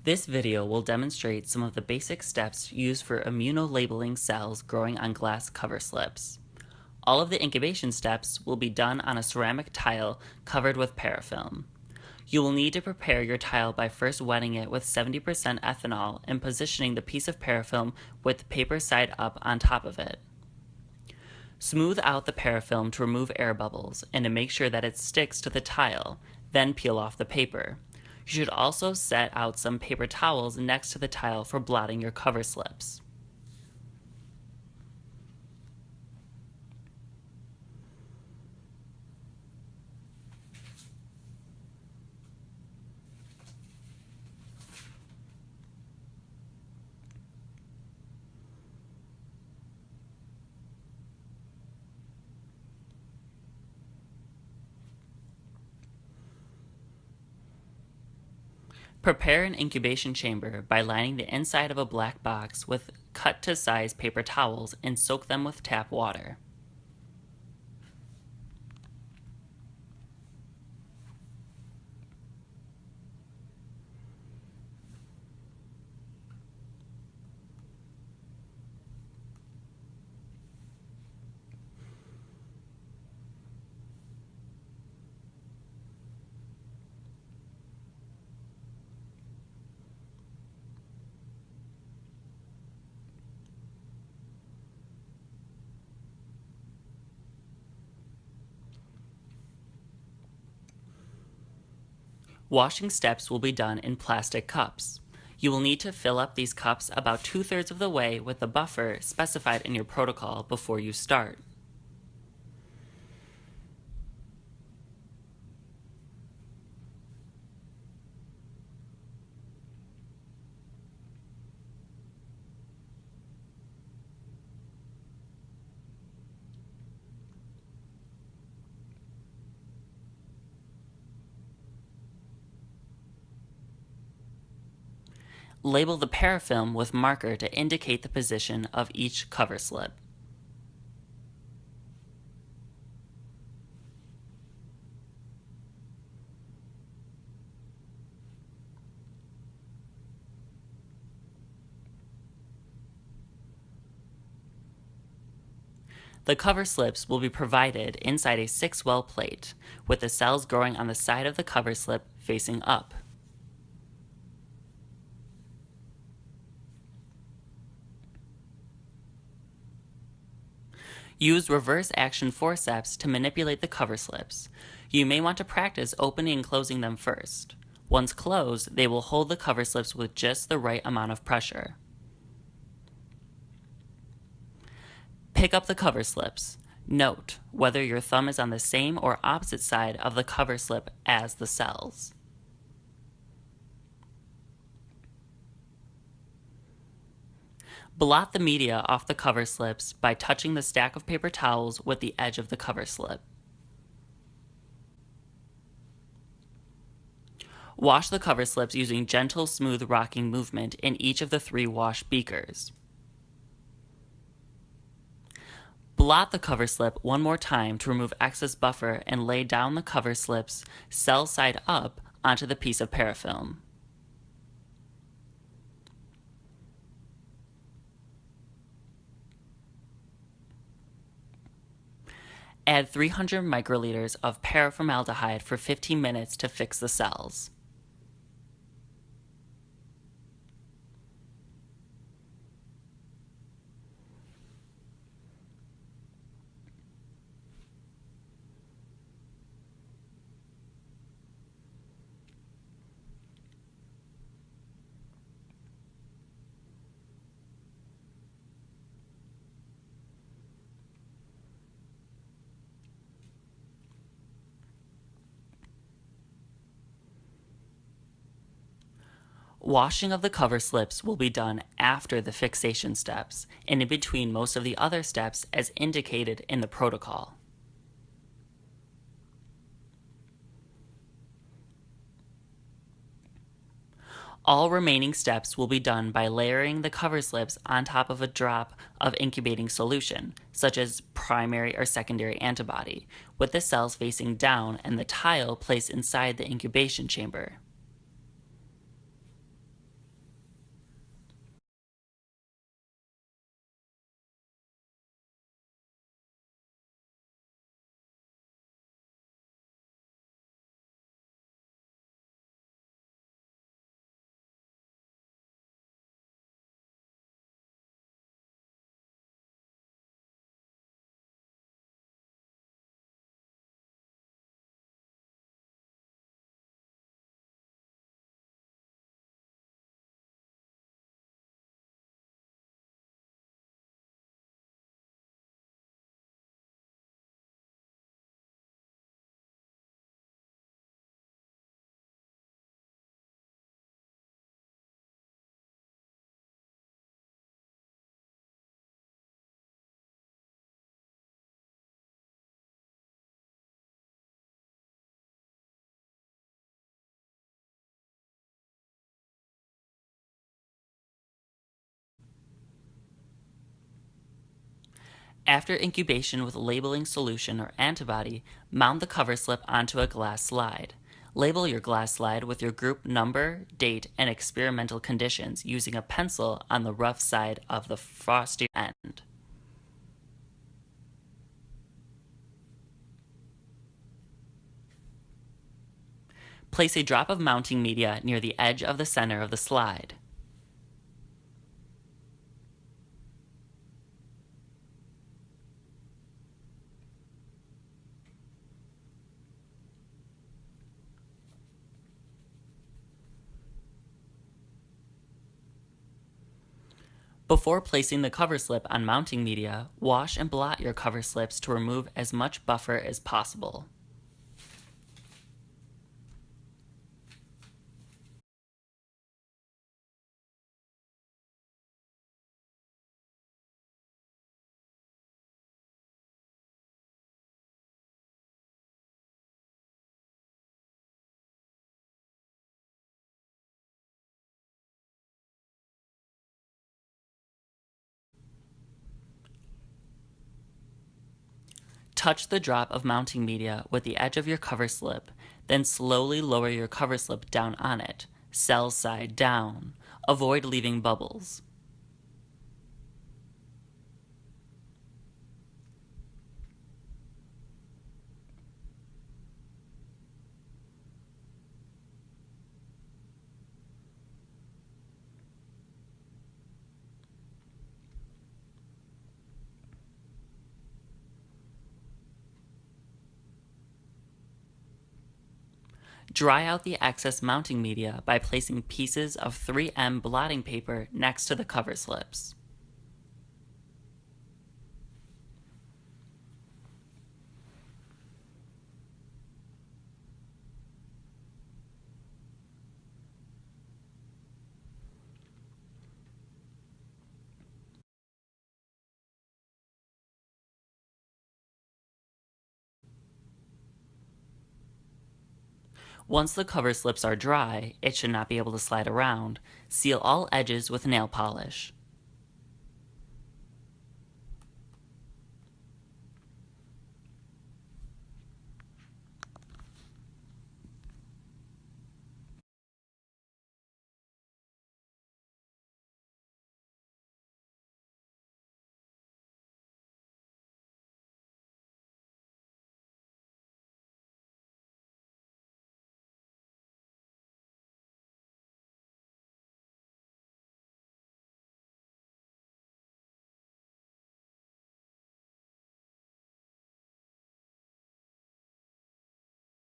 This video will demonstrate some of the basic steps used for immunolabeling cells growing on glass cover slips. All of the incubation steps will be done on a ceramic tile covered with parafilm. You will need to prepare your tile by first wetting it with 70% ethanol and positioning the piece of parafilm with the paper side up on top of it. Smooth out the parafilm to remove air bubbles and to make sure that it sticks to the tile, then peel off the paper. You should also set out some paper towels next to the tile for blotting your cover slips. Prepare an incubation chamber by lining the inside of a black box with cut-to-size paper towels and soak them with tap water. Washing steps will be done in plastic cups. You will need to fill up these cups about 2/3 of the way with the buffer specified in your protocol before you start. Label the parafilm with marker to indicate the position of each cover slip. The cover slips will be provided inside a 6-well plate, with the cells growing on the side of the cover slip facing up. Use reverse action forceps to manipulate the cover slips. You may want to practice opening and closing them first. Once closed, they will hold the cover slips with just the right amount of pressure. Pick up the cover slips. Note whether your thumb is on the same or opposite side of the cover slip as the cells. Blot the media off the cover slips by touching the stack of paper towels with the edge of the cover slip. Wash the cover slips using gentle, smooth rocking movement in each of the 3 wash beakers. Blot the cover slip one more time to remove excess buffer and lay down the cover slips cell side up onto the piece of parafilm. Add 300 microliters of paraformaldehyde for 15 minutes to fix the cells. Washing of the cover slips will be done after the fixation steps and in between most of the other steps as indicated in the protocol. All remaining steps will be done by layering the cover slips on top of a drop of incubating solution, such as primary or secondary antibody, with the cells facing down and the tile placed inside the incubation chamber. After incubation with labeling solution or antibody, mount the cover slip onto a glass slide. Label your glass slide with your group number, date, and experimental conditions using a pencil on the rough side of the frosty end. Place a drop of mounting media near the edge of the center of the slide. Before placing the cover slip on mounting media, wash and blot your cover slips to remove as much buffer as possible. Touch the drop of mounting media with the edge of your cover slip, then slowly lower your cover slip down on it, cell side down. Avoid leaving bubbles. Dry out the excess mounting media by placing pieces of 3M blotting paper next to the cover slips. Once the cover slips are dry, it should not be able to slide around. Seal all edges with nail polish.